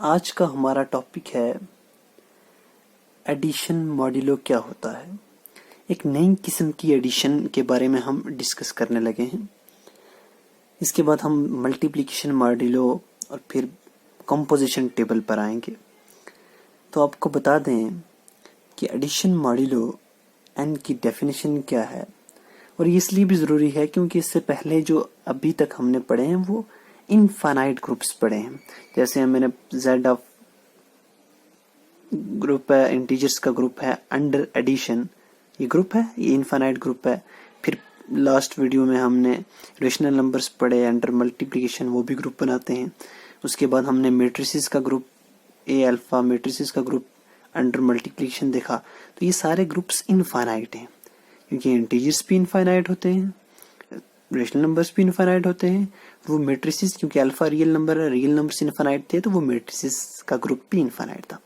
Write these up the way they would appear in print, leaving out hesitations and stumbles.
आज का हमारा टॉपिक है एडिशन मॉड्यूलो क्या होता है। एक नई किस्म की एडिशन के बारे में हम डिस्कस करने लगे हैं। इसके बाद हम मल्टीप्लिकेशन मॉड्यूलो और फिर कंपोजिशन टेबल पर आएंगे। तो आपको बता दें कि एडिशन मॉड्यूलो एन की डेफिनेशन क्या है, और ये इसलिए भी ज़रूरी है क्योंकि इससे पहले जो अभी तक हमने पढ़े हैं वो इनफाइनाइट ग्रुप्स पढ़े हैं। जैसे मैंने जेड ऑफ ग्रुप है, इंटीजर्स का ग्रुप है, अंडर एडिशन ये ग्रुप है, ये इनफाइनाइट ग्रुप है। फिर लास्ट वीडियो में हमने रेशनल नंबर्स पढ़े, अंडर मल्टीप्लिकेशन वो भी ग्रुप बनाते हैं। उसके बाद हमने मैट्रिसेस का ग्रुप, ए अल्फा मैट्रिसेस का ग्रुप अंडर मल्टीप्लिकेशन देखा। तो ये सारे ग्रुप्स इनफाइनाइट हैं क्योंकि इंटीजर्स भी इनफाइनाइट होते हैं, रेशनल नंबर्स भी इनफाइनाइट होते हैं। वो मैट्रिसेस क्योंकि अल्फा रियल नंबर है, रियल नंबर्स इनफाइनाइट थे तो वो मैट्रिसेस का ग्रुप भी इनफाइनाइट था।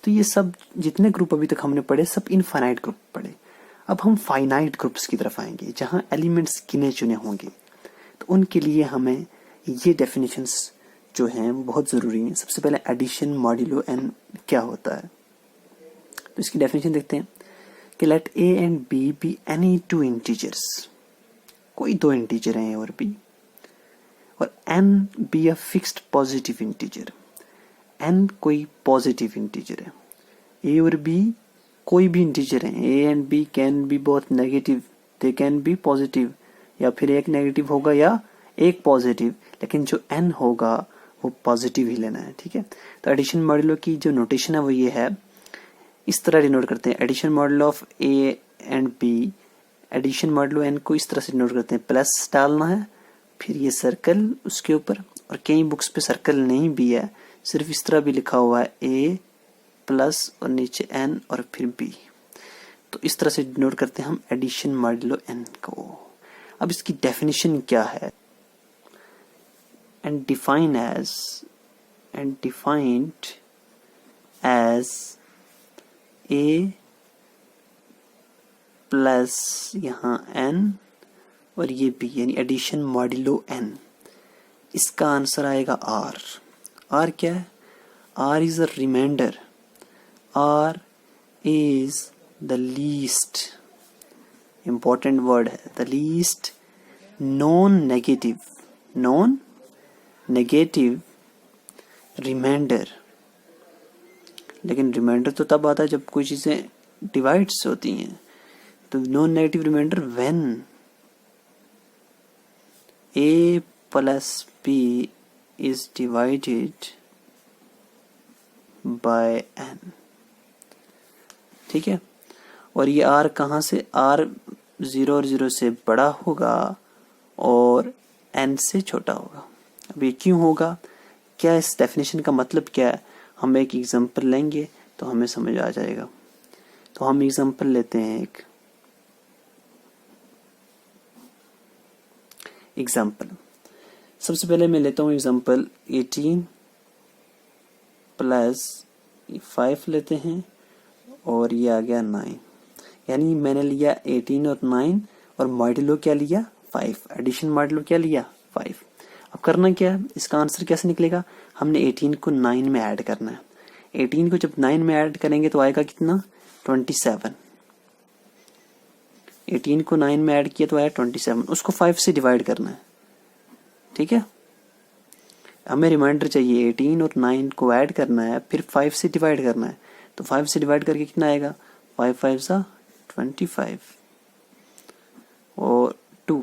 तो ये सब जितने ग्रुप अभी तक हमने पढ़े सब इनफाइनाइट ग्रुप पढ़े। अब हम फाइनाइट ग्रुप्स की तरफ आएंगे जहां एलिमेंट्स गिने चुने होंगे। तो उनके लिए हमें ये डेफिनेशंस जो हैं वो बहुत ज़रूरी हैं। सबसे पहले एडिशन मॉड्यूलो एन क्या होता है, तो इसकी डेफिनेशन देखते हैं कि let A and B be any two integers, कोई दो इंटीजर हैं और बी, और N be a fixed positive integer. N कोई पॉजिटिव इंटीजर है, ए और बी कोई भी इंटीजर है। A and B can be both negative, they can be positive, या फिर एक नेगेटिव होगा या एक पॉजिटिव, लेकिन जो एन होगा वो पॉजिटिव ही लेना है। ठीक है, तो एडिशन मॉड्यूलो की जो नोटेशन है वो ये है, इस तरह डिनोट करते हैं addition modulo of A and B. Addition modulo N को इस तरह से डिनोट करते हैं, प्लस डालना है फिर ये सर्कल उसके ऊपर, और कई बुक्स पे सर्कल नहीं भी है, सिर्फ इस तरह भी लिखा हुआ है ए प्लस और नीचे एन और फिर बी। तो इस तरह से डिनोट करते हैं हम एडिशन मॉड्यूलो एन को। अब इसकी डेफिनेशन क्या है, and defined as A plus यहाँ एन और ये बी, यानी एडिशन मॉड्यूलो एन। इसका आंसर आएगा आर। आर क्या है? R is a remainder, R is the least important word है, the least non negative remainder. लेकिन रिमाइंडर तो तब आता है जब कोई चीजें डिवाइड्स होती हैं। तो non negative remainder when a plus b is divided by n। ठीक है, और ये r कहाँ से, r 0 और 0 से बड़ा होगा और n से छोटा होगा। अब ये क्यों होगा, क्या इस डेफिनेशन का मतलब क्या है, हम एक एग्जांपल लेंगे तो हमें समझ आ जाएगा। तो हम एग्जांपल लेते हैं एक एग्जाम्पल। सबसे पहले मैं लेता हूँ एग्जाम्पल 18 प्लस 5 लेते हैं और ये आ गया 9, यानी मैंने लिया 18 और 9 और मॉड्यूलो क्या लिया 5, एडिशन मॉड्यूलो क्या लिया 5। अब करना क्या है, इसका आंसर कैसे निकलेगा, हमने 18 को 9 में ऐड करना है। 18 को जब 9 में ऐड करेंगे तो आएगा कितना 27। 18 को 9 में ऐड किया तो आया 27, उसको 5 से डिवाइड करना है। ठीक है, हमें रिमाइंडर चाहिए 18 और 9 को ऐड करना है फिर 5 से डिवाइड करना है। तो 5 से डिवाइड करके कितना आएगा, 5 5 25 और 2,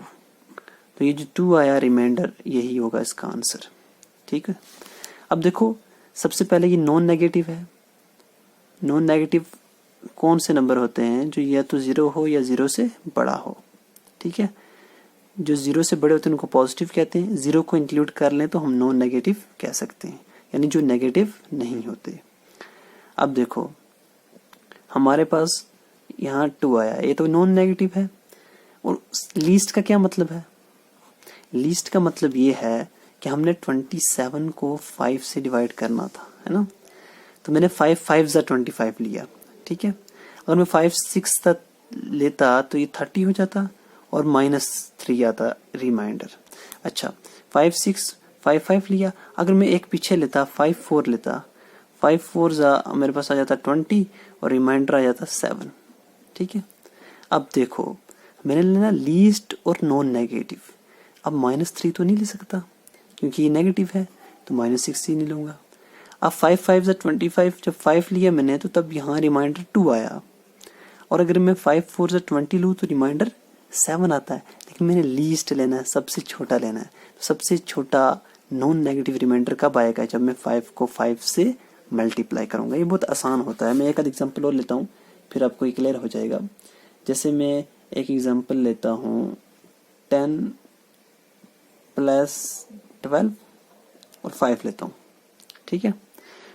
तो ये जो 2 आया रिमाइंडर यही होगा इसका आंसर। ठीक है, अब देखो सबसे पहले ये नॉन नेगेटिव है। नॉन नेगेटिव कौन से नंबर होते हैं, जो या तो 0 हो या 0 से बड़ा हो। ठीक है, जो 0 से बड़े होते हैं उनको पॉजिटिव कहते हैं, 0 को इंक्लूड कर लें तो हम नॉन नेगेटिव कह सकते हैं, यानी जो नेगेटिव नहीं होते। अब देखो हमारे पास यहाँ 2 आया, ये तो नॉन नेगेटिव है। और लीस्ट का क्या मतलब है, लीस्ट का मतलब ये है कि हमने 27 को 5 से डिवाइड करना था, है ना। तो मैंने 5 5 25 लिया। ठीक है, अगर मैं 5 6 तक लेता तो ये 30 हो जाता और -3 आता रिमाइंडर। अच्छा 5 6 5 5 लिया, अगर मैं एक पीछे लेता 5 4 लेता 5 4 मेरे पास आ जाता 20 और रिमाइंडर आ जाता 7। ठीक है, अब देखो मैंने लेना लीस्ट और नॉन नेगेटिव। अब -3 तो नहीं ले सकता क्योंकि ये नेगेटिव है, तो -6 ही नहीं लूँगा। अब 5 5 25, जब 5 लिया मैंने तो तब यहाँ रिमाइंडर 2 आया, और अगर मैं 5 4 20 लूँ तो रिमाइंडर 7 आता है। लेकिन मैंने लीस्ट लेना है, सबसे छोटा लेना है। तो सबसे छोटा नॉन नेगेटिव रिमाइंडर कब आएगा? जब मैं 5 को 5 से मल्टीप्लाई करूँगा। ये बहुत आसान होता है। मैं एक आध एग्जाम्पल और लेता हूँ, फिर आपको ये क्लियर हो जाएगा। जैसे मैं एक एग्जाम्पल लेता हूँ 10 + 12 और 5 लेता हूँ। ठीक है,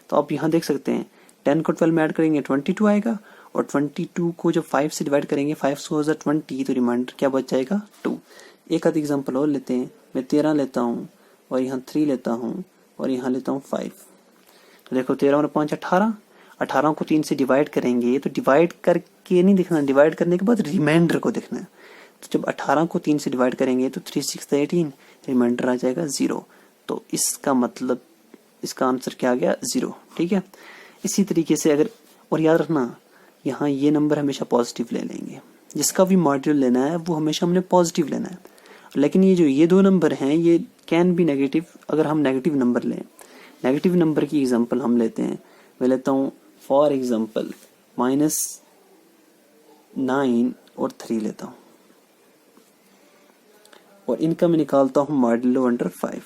तो आप यहाँ देख सकते हैं 10 को 12 में ऐड करेंगे 22 आएगा, और 22 को जब 5 से डिवाइड करेंगे 5 सौ 20, तो रिमाइंडर क्या बच जाएगा? 2। एक आध एग्जाम्पल और लेते हैं। मैं 13 लेता हूँ और यहाँ 3 लेता हूँ और यहाँ लेता हूँ 5। तो देखो 13 और 5 18, 18 को 3 से डिवाइड करेंगे, तो डिवाइड करके नहीं देखना, डिवाइड करने के बाद रिमाइंडर को देखना है। तो जब 18 को 3 से डिवाइड करेंगे तो 3 6 18, रिमाइंडर आ जाएगा 0। तो इसका मतलब इसका आंसर क्या आ गया? 0। ठीक है, इसी तरीके से अगर, और याद रखना यहाँ ये नंबर हमेशा पॉजिटिव ले लेंगे। जिसका भी मॉड्यूल लेना है वो हमेशा हमने पॉजिटिव लेना है। लेकिन ये 2 नंबर हैं, ये कैन भी नेगेटिव। अगर हम नेगेटिव नंबर लें, नेगेटिव नंबर की एग्जांपल हम लेते हैं। मैं लेता हूँ फॉर एग्जांपल -9 और 3 लेता हूँ, और इनका मैं निकालता हूँ मॉड्यूलो अंडर 5।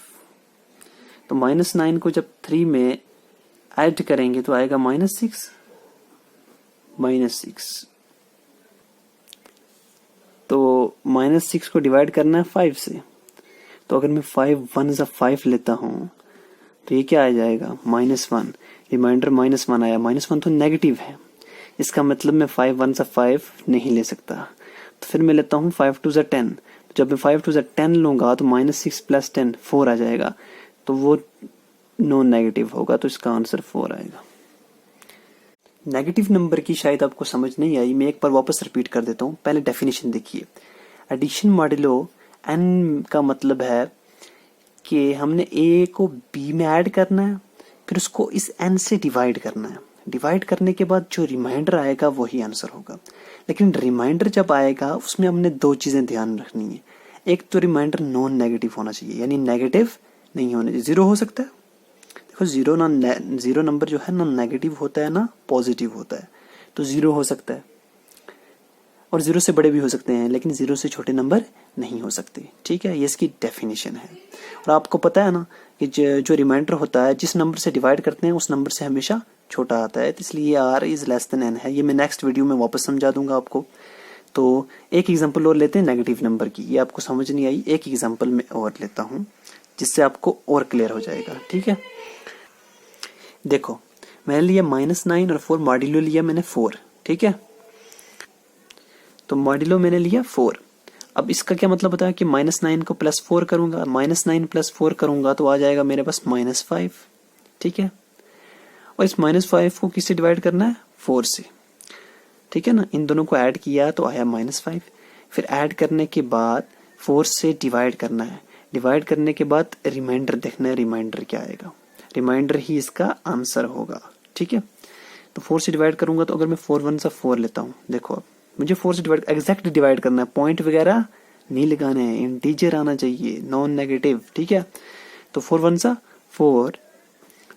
तो -9 को जब 3 में ऐड करेंगे तो आएगा -6। तो -6 को डिवाइड करना है 5 से। तो अगर मैं 5 1 5 लेता हूँ तो ये क्या आ जाएगा? -1। रिमाइंडर -1 आया। -1 तो नेगेटिव है, इसका मतलब मैं 5 1 5 नहीं ले सकता। तो फिर मैं लेता हूँ 5 2 10। जब मैं 5 2 10 लूँगा तो -6 + 10 4 आ जाएगा, तो वो नॉन नेगेटिव होगा, तो इसका आंसर 4 आएगा। नेगेटिव नंबर की शायद आपको समझ नहीं आई, मैं एक बार वापस रिपीट कर देता हूँ। पहले डेफिनेशन देखिए। एडिशन मॉड्यूलो n का मतलब है कि हमने a को b में ऐड करना है, फिर उसको इस n से डिवाइड करना है। डिवाइड करने के बाद जो रिमाइंडर आएगा वही आंसर होगा। लेकिन रिमाइंडर जब आएगा उसमें हमने 2 चीज़ें ध्यान रखनी है। एक तो रिमाइंडर नॉन नेगेटिव होना चाहिए, यानी नेगेटिव नहीं होना चाहिए। 0 हो सकता है, देखो 0 नंबर जो है ना नेगेटिव होता है ना पॉजिटिव होता है, तो 0 हो सकता है, और 0 से बड़े भी हो सकते हैं, लेकिन 0 से छोटे नंबर नहीं हो सकते। ठीक है, ये इसकी डेफिनेशन है। और आपको पता है ना कि जो रिमाइंडर होता है जिस नंबर से डिवाइड करते हैं उस नंबर से हमेशा छोटा आता है, तो इसलिए r is less than n है। ये मैं नेक्स्ट वीडियो में वापस समझा दूंगा आपको। तो एक एग्जांपल और लेते हैं नेगेटिव नंबर की। ये आपको समझ नहीं आई, एक एग्जांपल में और लेता हूँ जिससे आपको और क्लियर हो जाएगा। ठीक है, देखो मैंने लिया -9 और 4, मॉड्यूलो लिया मैंने 4। ठीक है, तो मॉड्यूलो मैंने लिया 4। अब इसका क्या मतलब होता है कि -9 को +4 करूंगा, -9 + 4 करूंगा तो आ जाएगा मेरे पास -5। ठीक है, और इस -5 को किससे डिवाइड करना है? 4 से। ठीक है ना, इन दोनों को ऐड किया तो आया -5। फिर ऐड करने के बाद 4 से डिवाइड करना है। डिवाइड करने के बाद रिमाइंडर देखना है, रिमाइंडर क्या आएगा। रिमाइंडर ही इसका आंसर होगा। ठीक है, तो 4 से डिवाइड करूंगा, तो अगर मैं 4 1 4 लेता हूँ, देखो अब मुझे 4 से डिवाइड एग्जैक्ट डिवाइड करना है, पॉइंट वगैरह नहीं लगाने हैं, इंटीजर आना चाहिए, नॉन नेगेटिव। ठीक है, तो 4 1 4,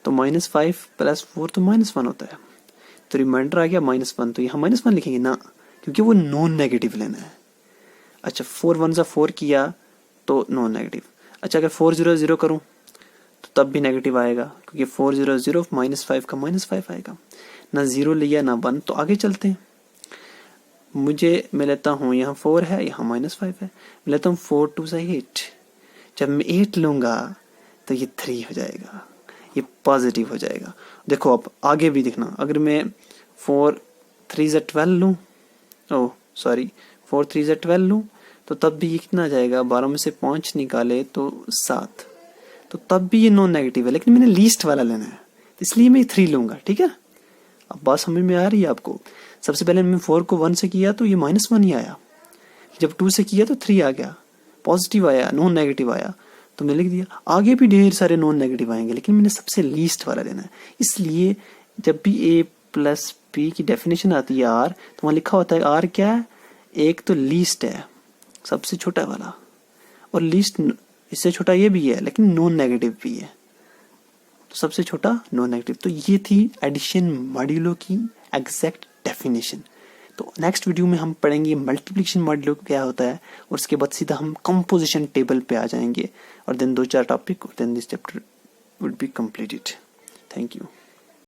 तो -5 + 4 तो -1 होता है, तो रिमाइंडर आ गया -1। तो यहाँ -1 लिखेंगे ना, क्योंकि वो नॉन नेगेटिव लेना है। अच्छा, 4 1 4 किया तो नॉन नेगेटिव। अच्छा, अगर 4 0 0 करूँ तो तब भी नेगेटिव आएगा, क्योंकि 4 0 0 -5 का -5 आएगा। ना 0 लिया ना 1, तो आगे चलते हैं। मैं लेता हूँ यहाँ 4 है, यहाँ -5 है। मैं लेता हूँ 4 2 8। जब मैं 8 लूँगा तो ये 3 हो जाएगा, ये पॉजिटिव हो जाएगा। देखो अब आगे भी देखना, अगर मैं 4 3 12 लूँ, 4 3 12 लूँ तो तब भी ये कितना आ जाएगा? 12 में से 5 निकाले तो 7, तो तब भी ये नॉन नेगेटिव है। लेकिन मैंने लीस्ट वाला लेना है, इसलिए मैं 3 लूँगा। ठीक है, अब बात समझ में आ रही है आपको? सबसे पहले मैं 4 को 1 से किया तो ये -1 ही आया, जब 2 से किया तो 3 आ गया, पॉजिटिव आया, नॉन नेगेटिव आया। तो तो मैंने लिख दिया। आगे भी ढेर सारे नॉन नेगेटिव आएंगे, लेकिन मैंने सबसे लीस्ट वाला देना है। इसलिए जब भी a प्लस b की डेफिनेशन आती है r, तो वहाँ लिखा होता है r क्या है, एक तो लीस्ट है, सबसे छोटा वाला, और लीस्ट इससे छोटा ये भी है, लेकिन नॉन नेगेटिव भी है, तो सबसे छोटा नॉन नेगेटिव। तो ये थी एडिशन मॉड्यूलो की एग्जैक्ट डेफिनेशन। तो नेक्स्ट वीडियो में हम पढ़ेंगे मल्टीप्लिकेशन मॉड्यूलो क्या होता है, और उसके बाद सीधा हम कंपोजिशन टेबल पे आ जाएंगे, और देन 2-4 टॉपिक, और then this chapter would be completed. Thank you.